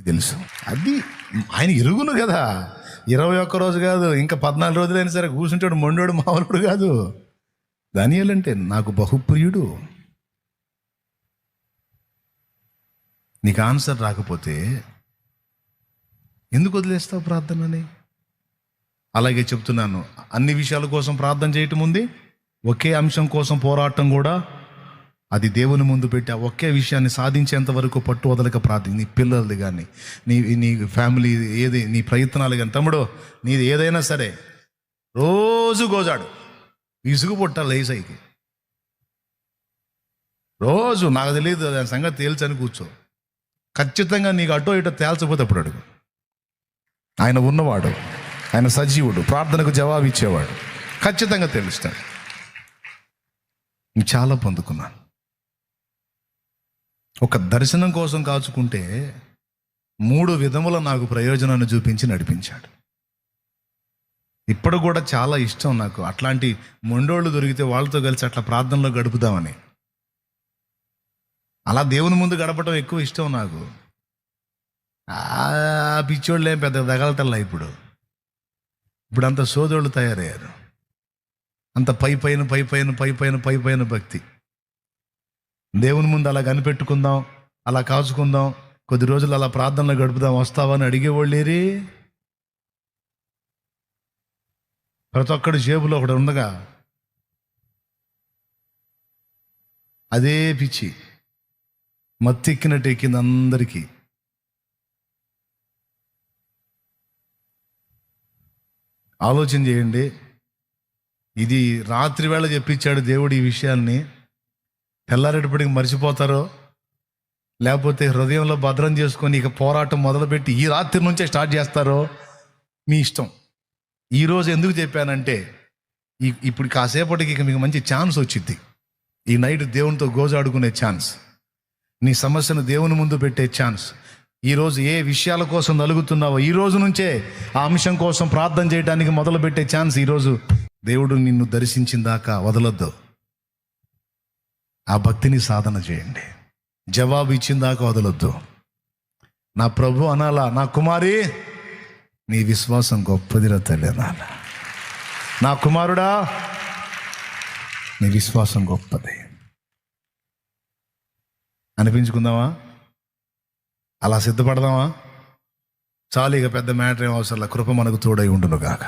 తెలుసు. అది ఆయన ఇరుగును కదా. 21 రోజు కాదు, ఇంకా 14 రోజులైనా సరే కూర్చుంటాడు. మొండోడు మామూలుడు కాదు. దానియేలు అంటే నాకు బహుప్రియుడు. నీకు ఆన్సర్ రాకపోతే ఎందుకు వదిలేస్తావు ప్రార్థనని? అలాగే చెప్తున్నాను, అన్ని విషయాల కోసం ప్రార్థన చేయటం ఉంది, ఒకే అంశం కోసం పోరాటం కూడా. అది దేవుని ముందు పెట్టి ఆ ఒకే విషయాన్ని సాధించేంత వరకు పట్టు వదలక ప్రార్థన. నీ పిల్లలది కానీ, నీ ఫ్యామిలీ ఏది, నీ ప్రయత్నాలు కానీ, తమ్ముడు నీది ఏదైనా సరే రోజు గోజాడు. విసుగు పుట్టాలి ఏసైకి. రోజు నాకు తెలియదు దాని సంగతి తేల్చని కూర్చో. ఖచ్చితంగా నీకు అటో ఇటో తేల్చకపోతే అప్పుడు అడుగు. ఆయన ఉన్నవాడు, ఆయన సజీవుడు, ప్రార్థనకు జవాబు ఇచ్చేవాడు. ఖచ్చితంగా తెలుస్తాడు. నేను చాలా పొందుకున్నాను. ఒక దర్శనం కోసం కాచుకుంటే 3 విధముల నాకు ప్రయోజనాన్ని చూపించి నడిపించాడు. ఇప్పుడు కూడా చాలా ఇష్టం నాకు అట్లాంటి మొండోళ్ళు దొరికితే వాళ్ళతో కలిసి అట్లా ప్రార్థనలో గడుపుదామని. అలా దేవుని ముందు గడపడం ఎక్కువ ఇష్టం నాకు. పిచ్చోళ్ళు ఏం పెద్ద తగలటల్లా. ఇప్పుడు అంత సోదరులు తయారయ్యారు. అంత పైపైన భక్తి. దేవుని ముందు అలా కనిపెట్టుకుందాం, అలా కాచుకుందాం, కొద్ది రోజులు అలా ప్రార్థనలో గడుపుదాం, వస్తావా అని అడిగేవాళ్ళేరి. ప్రతి ఒక్కడి జేబులో ఒకటి ఉండగా అదే పిచ్చి మత్తెక్కినట్టు ఎక్కింది అందరికీ. ఆలోచన చేయండి. ఇది రాత్రి వేళ చెప్పించాడు దేవుడు ఈ విషయాల్ని. తెల్లారేటప్పటికి మర్చిపోతారో, లేకపోతే హృదయంలో భద్రం చేసుకొని ఇక పోరాటం మొదలుపెట్టి ఈ రాత్రి నుంచే స్టార్ట్ చేస్తారో మీ ఇష్టం. ఈరోజు ఎందుకు చెప్పానంటే ఇప్పుడు కాసేపటికి ఇక మీకు మంచి ఛాన్స్ వచ్చింది. ఈ నైట్ దేవునితో గోజాడుకునే ఛాన్స్, నీ సమస్యను దేవుని ముందు పెట్టే ఛాన్స్. ఈరోజు ఏ విషయాల కోసం నలుగుతున్నావో ఈ రోజు నుంచే ఆ అంశం కోసం ప్రార్థన చేయడానికి మొదలుపెట్టే ఛాన్స్. ఈరోజు దేవుడు నిన్ను దర్శించిన దాకా వదలొద్దు. ఆ భక్తిని సాధన చేయండి. జవాబు ఇచ్చిన దాకా వదలొద్దు. నా ప్రభు అనాలా, నా కుమారి నీ విశ్వాసం గొప్పదిరా తల్లి అనాలా. నా కుమారుడా నీ విశ్వాసం గొప్పది అనిపించుకుందామా? అలా సిద్ధపడదామా? చాలు, ఇక పెద్ద మ్యాటర్ ఏం అవసరం. కృప మనకు తోడై ఉండును గాక.